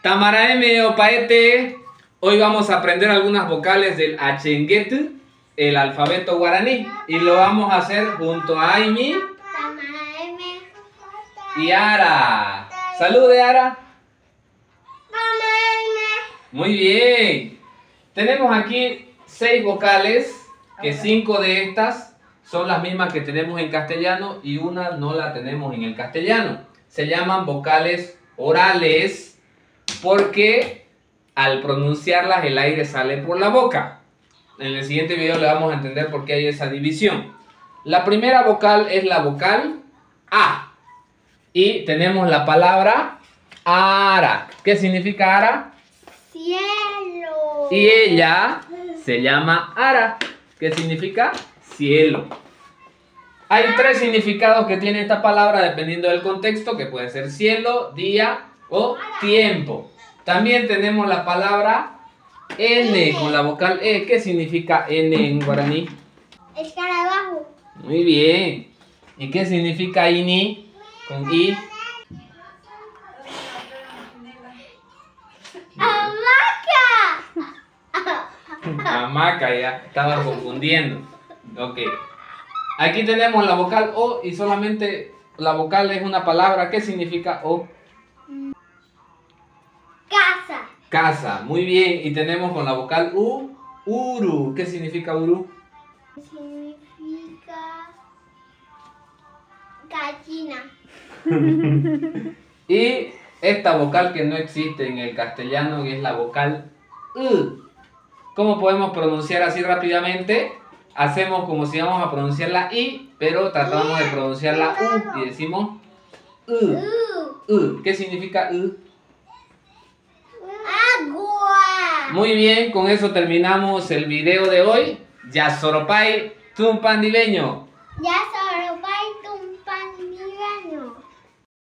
Tamaraeme Opaete, hoy vamos a aprender algunas vocales del Achenguetu, el alfabeto guaraní, y lo vamos a hacer junto a Aimi y Ara. Salude, Ara. Muy bien. Tenemos aquí 6 vocales, que 5 de estas son las mismas que tenemos en castellano y una no la tenemos en el castellano. Se llaman vocales orales porque al pronunciarlas el aire sale por la boca. En el siguiente video le vamos a entender por qué hay esa división. La primera vocal es la vocal A. Y tenemos la palabra Ara. ¿Qué significa Ara? Cielo. Y ella se llama Ara. ¿Qué significa? Cielo. Hay 3 significados que tiene esta palabra dependiendo del contexto, que puede ser cielo, día o tiempo. También tenemos la palabra N con la vocal E. ¿Qué significa N en guaraní? Escarabajo. Muy bien. ¿Y qué significa INI con I? Hamaca. Hamaca, ya estaba confundiendo. Ok. Aquí tenemos la vocal O y solamente la vocal es una palabra. ¿Qué significa O? Casa. Casa. Muy bien. Y tenemos con la vocal U, Uru. ¿Qué significa Uru? Significa gallina. Y esta vocal que no existe en el castellano es la vocal U. ¿Cómo podemos pronunciar así rápidamente? Hacemos como si íbamos a pronunciar la I, pero tratamos de pronunciar la U y decimos U. U. ¿Qué significa U? Agua. Muy bien, con eso terminamos el video de hoy. Yasoropay, tumpandileño.